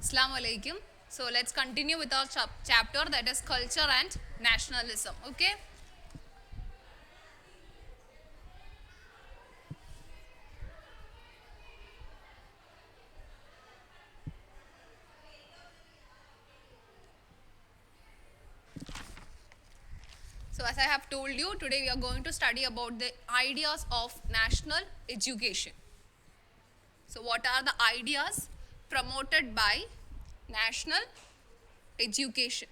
Assalamu alaikum. So let's continue with our chapter, that is culture and nationalism. Okay. So as I have told you, today we are going to study about the ideas of national education. So what are the ideas promoted by national education?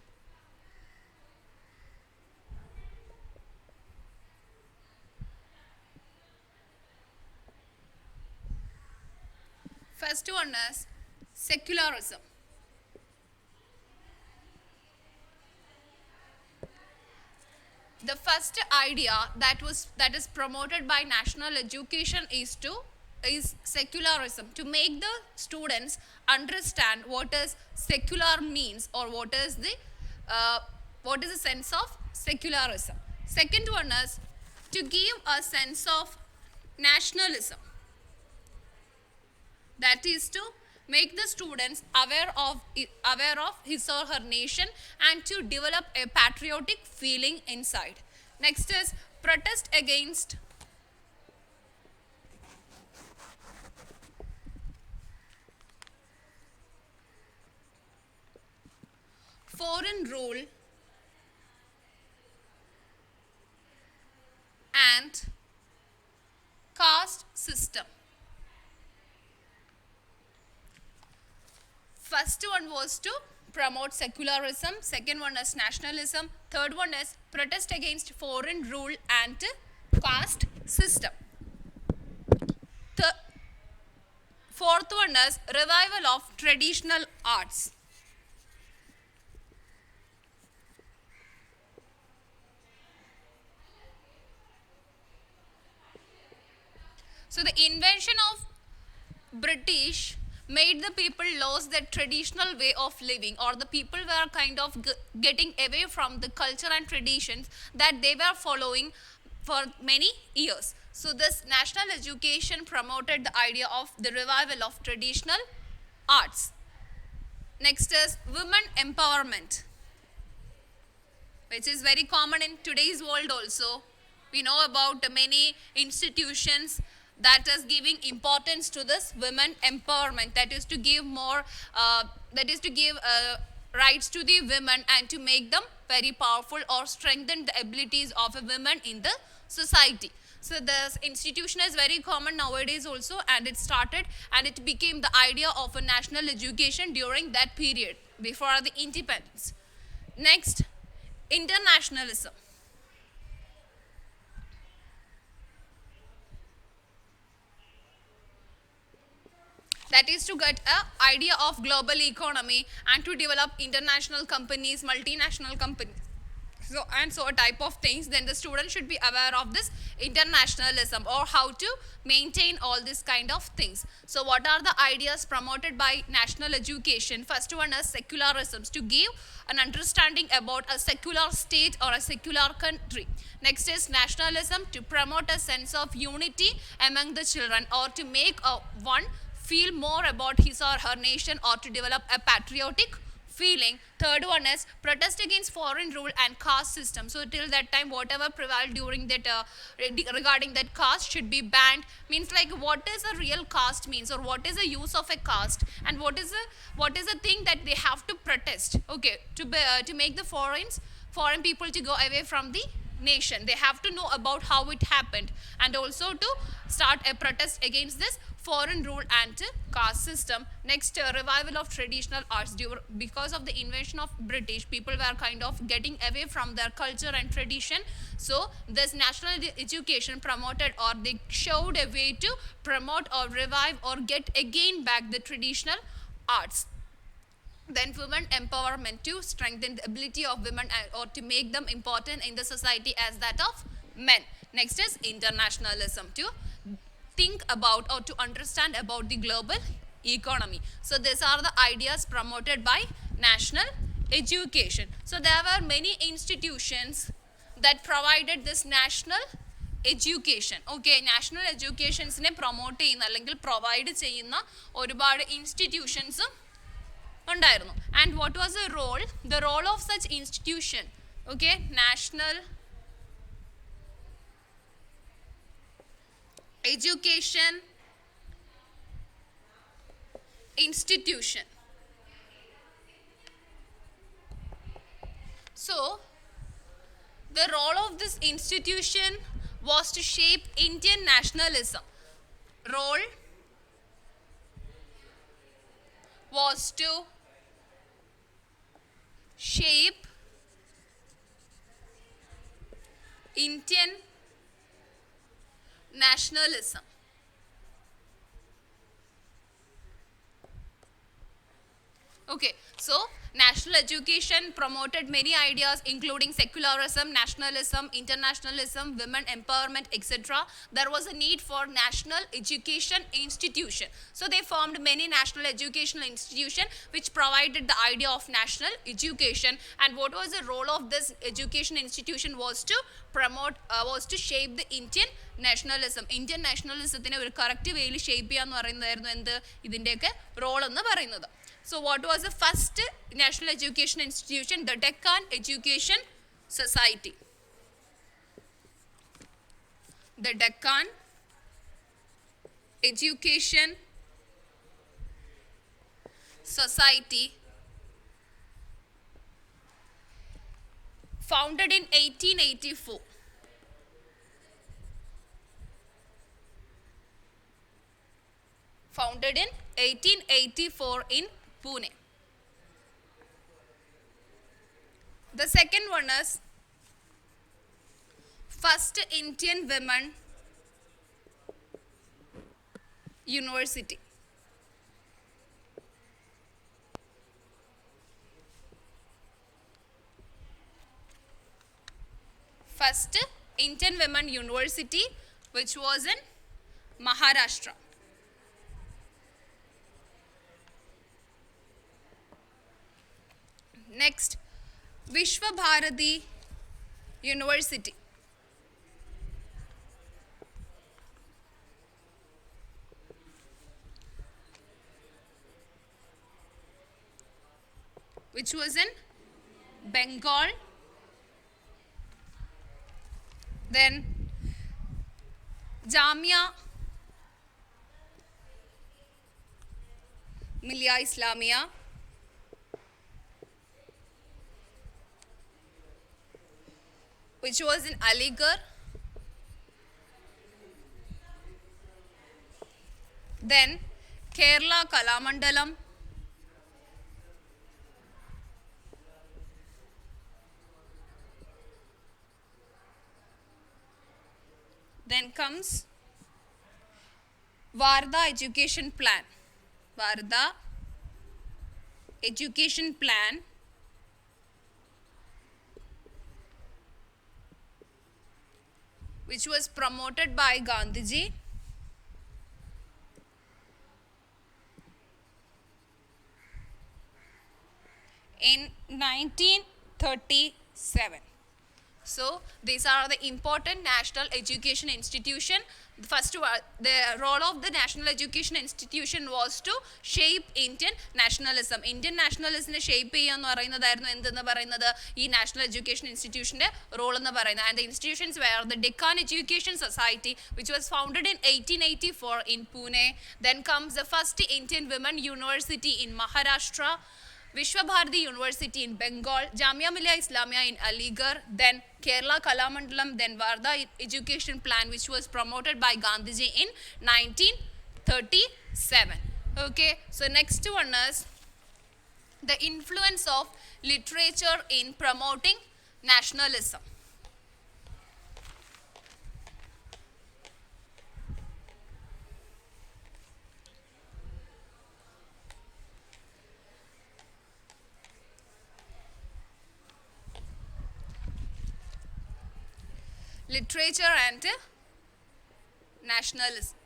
First one is secularism. The first idea that is promoted by national education is secularism, to make the students understand what is secular means, or what is the sense of secularism. Second one is to give a sense of nationalism, that is to make the students aware of his or her nation and to develop a patriotic feeling inside. Next is protest against foreign rule and caste system. First one was to promote secularism, second one is nationalism, third one is protest against foreign rule and caste system. The fourth one is revival of traditional arts. So the invention of British made the people lose their traditional way of living, or the people were kind of getting away from the culture and traditions that they were following for many years. So this national education promoted the idea of the revival of traditional arts. Next is women empowerment, which is very common in today's world also. We know about many institutions that is giving importance to this women empowerment, that is to give more rights to the women and to make them very powerful or strengthen the abilities of a women in the society. So this institution is very common nowadays also, and it started and it became the idea of a national education during that period before the independence. Next, internationalism. That is to get an idea of global economy and to develop international companies, multinational companies, so a type of things. Then the student should be aware of this internationalism, or how to maintain all this kind of things. So what are the ideas promoted by national education? First one is secularism, to give an understanding about a secular state or a secular country. Next is nationalism, to promote a sense of unity among the children, or to make one feel more about his or her nation, or to develop a patriotic feeling. Third one is protest against foreign rule and caste system. So till that time, whatever prevailed during that regarding that caste should be banned. Means like what is a real caste means, or what is the use of a caste, and what is the thing that they have to protest. Okay, to make the foreign people to go away from the nation, they have to know about how it happened, and also to start a protest against this foreign rule and caste system. Next, revival of traditional arts. Because of the invention of British, people were kind of getting away from their culture and tradition. So this national education promoted, or they showed a way to promote or revive or get again back the traditional arts. Then women empowerment, to strengthen the ability of women or to make them important in the society as that of men. Next is internationalism, to think about or to understand about the global economy. So these are the ideas promoted by national education. So there were many institutions that provided this national education. Okay, national എഡ്യൂക്കേഷൻസിനെ promote ചെയ്യുന്ന അല്ലെങ്കിൽ provide ചെയ്യുന്ന ഒരുപാട് ഇൻസ്റ്റിറ്റ്യൂഷൻസും ഉണ്ടായിരുന്നു. And what was the role of such institution? Okay, national education institution. So the role of this institution was to shape Indian nationalism. Role was to shape Indian nationalism. Okay, so national education promoted many ideas including secularism, nationalism, internationalism, women empowerment, etc. There was a need for national education institution. So they formed many national educational institution which provided the idea of national education. And what was the role of this education institution was to promote, was to shape the Indian nationalism. Indian nationalism ഒരു correct വേയിൽ shape ചെയ്യാന്ന് പറയുന്നതായിരുന്നു എന്ത് ഇതിൻ്റെയൊക്കെ role എന്ന് പറയുന്നത്. So what was the first national education institution? The Deccan Education Society. The Deccan Education Society, founded in 1884. Founded in 1884 in Pune. The second one is first Indian women university. First Indian women university, which was in Maharashtra. Next, Vishwa Bharati University. Which was in Bengal. Then Jamia Millia Islamia. Which was in Aligarh. Then Kerala Kalamandalam. Then comes Varda Education Plan. Varda Education Plan, which was promoted by Gandhiji. In 1937. So these are the important national education institution. First, the role of the national education institution was to shape Indian nationalism. Indian nationalism shape ചെയ്യാന്ന് പറയുന്നതായിരുന്നു എന്തെന്ന് പറയുന്നത് ഈ national education institutionന്റെ role എന്ന് പറയുന്നത്. And the institutions were the Deccan Education Society, which was founded in 1884 in Pune. Then comes the first Indian women university in Maharashtra. Vishwa Bharati University in Bengal, Jamia Millia Islamia in Aligarh, then Kerala Kalamandalam, then Varda Education Plan, which was promoted by Gandhiji in 1937. Okay, so next one is the influence of literature in promoting nationalism. Literature and nationalism.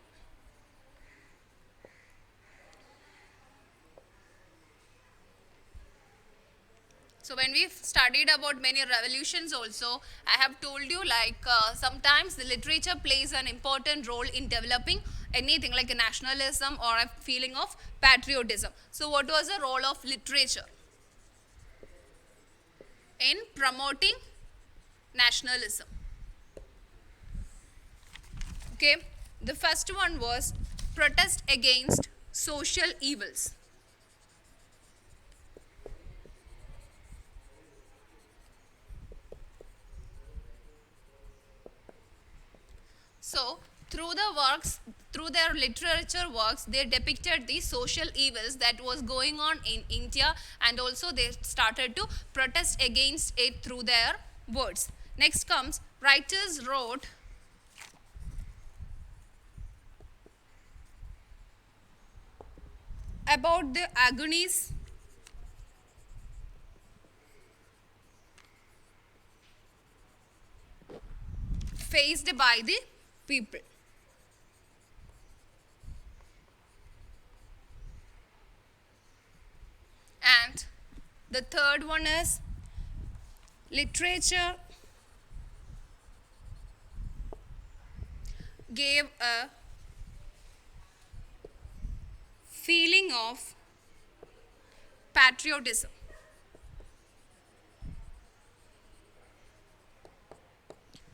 So when we studied about many revolutions also, I have told you like sometimes the literature plays an important role in developing anything like a nationalism or a feeling of patriotism. So what was the role of literature in promoting nationalism? Okay, the first one was protest against social evils. So, through their literature works, they depicted the social evils that was going on in India, and also they started to protest against it through their words. Next comes, writers wrote about the agonies faced by the people. And the third one is literature gave a feeling of patriotism.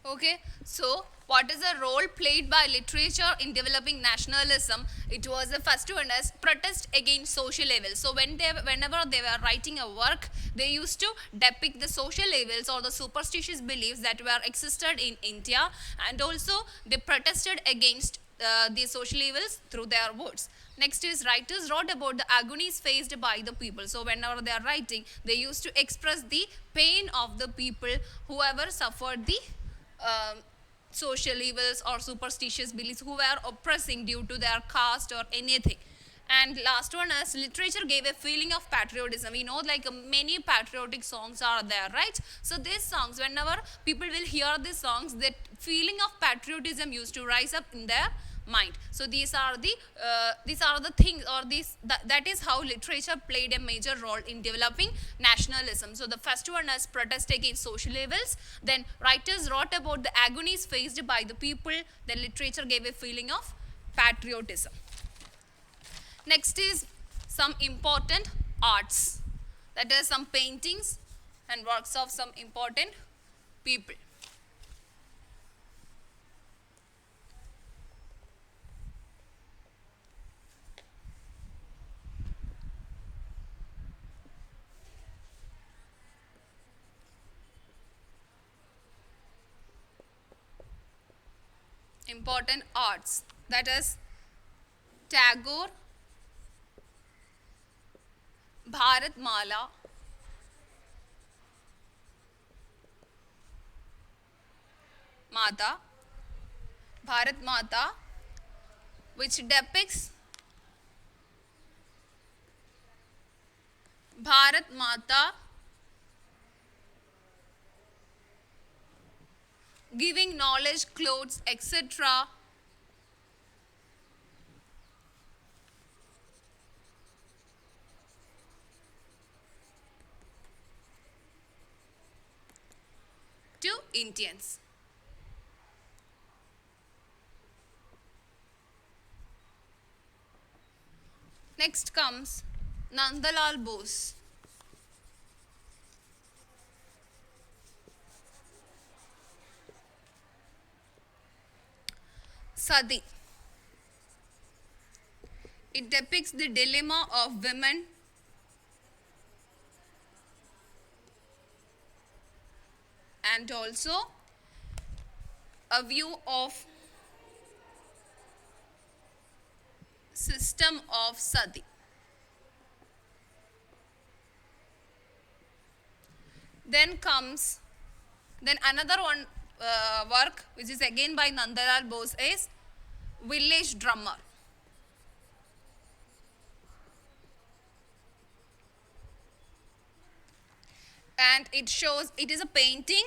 Okay, so what is the role played by literature in developing nationalism? It was the first one as protest against social evils. So whenever they were writing a work, they used to depict the social evils or the superstitious beliefs that were existed in India, and also they protested against these social evils through their words. Next is, writers wrote about the agonies faced by the people. So whenever they are writing, they used to express the pain of the people whoever suffered the social evils or superstitious beliefs, who were oppressing due to their caste or anything. And last one is, literature gave a feeling of patriotism. We know like many patriotic songs are there, right? So these songs, whenever people will hear these songs, that feeling of patriotism used to rise up in their mind. So these are the things, or that is how literature played a major role in developing nationalism. So the first one is protest against social evils, then writers wrote about the agonies faced by the people, then literature gave a feeling of patriotism. Next is some important arts, that is some paintings and works of some important people. Important arts, that is Tagore, Bharatmala, Mata, Bharat Mata, which depicts Bharat Mata giving knowledge, clothes, etc. to Indians. Next comes Nandalal Bose. Sati. It depicts the dilemma of women and also a view of system of Sati. Then another one work which is again by Nandalal Bose is Village Drummer. And it is a painting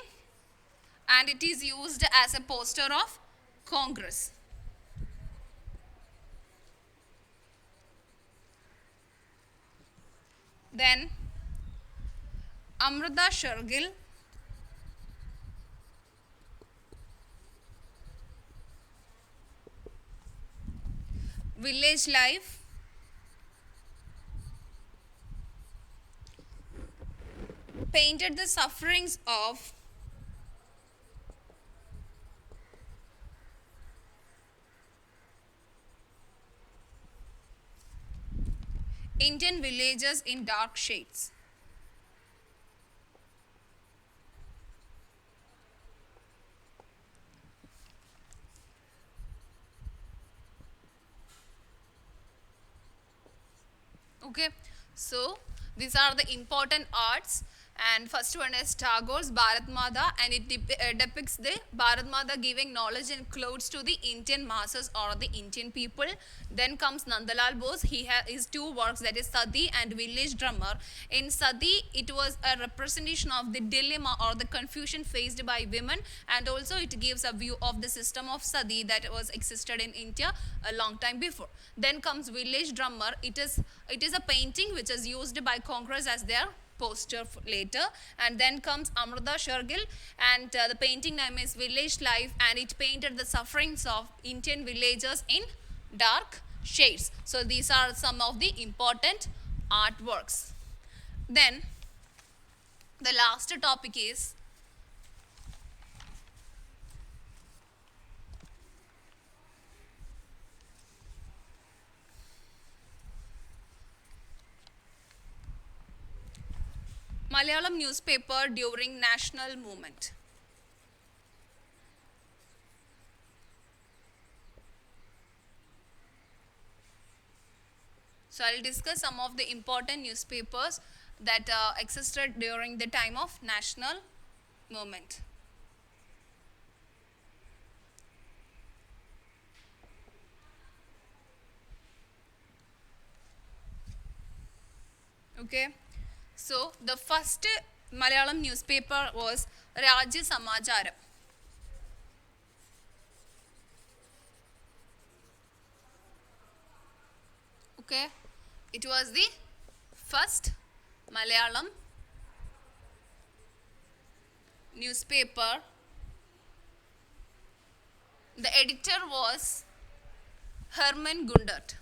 and it is used as a poster of Congress. Then Amrita Shergill, Village life, painted the sufferings of Indian villages in dark shades. Okay, so these are the important arts, and first one is Tagore's Bharat Mata, and it depicts the Bharat Mata giving knowledge and clothes to the Indian masses or the Indian people. Then comes Nandalal Bose. He has his two works, that is Sati and Village Drummer. In Sati, it was a representation of the dilemma or the confusion faced by women, and also it gives a view of the system of Sati that was existed in India a long time before. Then comes Village Drummer. It is a painting which is used by Congress as their poster later. And then comes Amrita Shergill, and the painting name is Village Life, and it painted the sufferings of Indian villagers in dark shades. So these are some of the important artworks. Then the last topic is Malayalam newspaper during national movement. So I'll discuss some of the important newspapers that existed during the time of national movement. Okay, so the first Malayalam newspaper was Rajya Samacharam. Okay, it was the first Malayalam newspaper. The editor was Herman Gundert.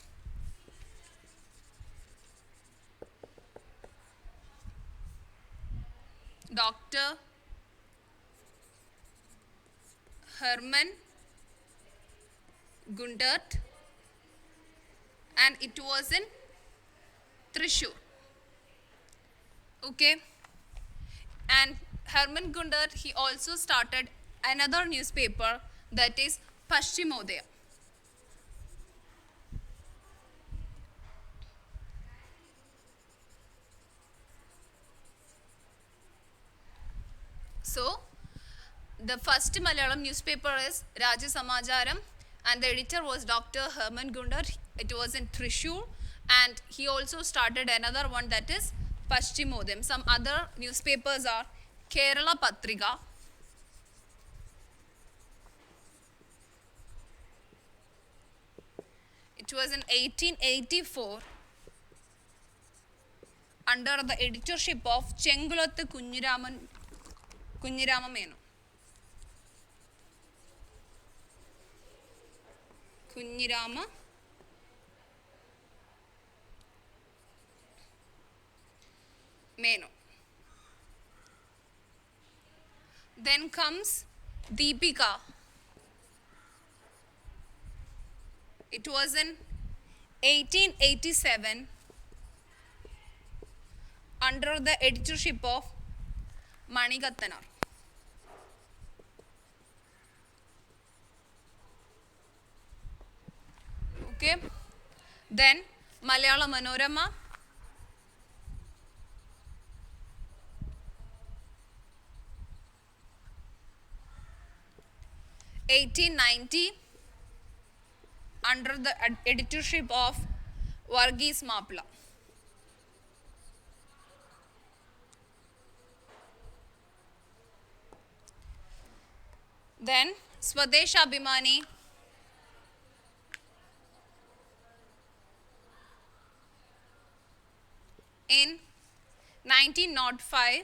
Dr. Herman Gundert, and it was in Thrissur. Okay, and Herman Gundert, he also started another newspaper, that is Paschimodaya. So the first Malayalam newspaper is Rajya Samacharam, and the editor was Dr. Herman Gundert. It was in Thrissur, and he also started another one, that is Paschimodayam. Some other newspapers are Kerala Patrika, it was in 1884 under the editorship of Chengulathu Kunyirama Meno. Kunyirama Meno. Then comes Deepika. It was in 1887 under the editorship of Manikathanar. Okay, then Malayalam Manorama, (1890) under the editorship of Varghese Mapla. Then Swadesha Abhimani, in 1905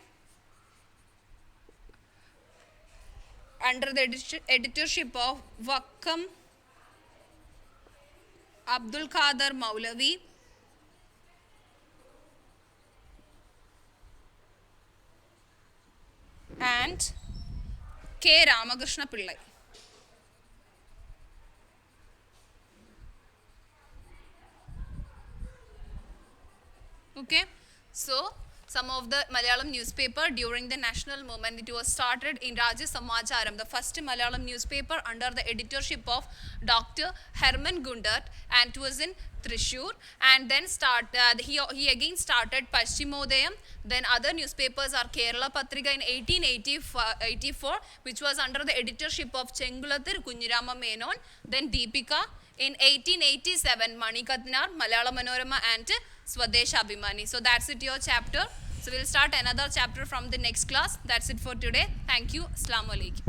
under the editorship of Vakkam Abdul Qadir Maulavi, and K. Ramakrishna Pillai. Okay, so some of the Malayalam newspaper during the national movement, it was started in Rajya Samacharam, the first Malayalam newspaper under the editorship of Dr. Herman Gundert, and it was in Thrissur. And then he again started Paschimodayam. Then other newspapers are Kerala Patrika in 1884, which was under the editorship of Chengulathir Kunyirama Menon. Then Deepika in 1887, Manikatnar, Malayalam Manorama, and Swadesh Abhimani. So that's it, your chapter. So we'll start another chapter from the next class. That's it for today. Thank you. Assalamu alaikum.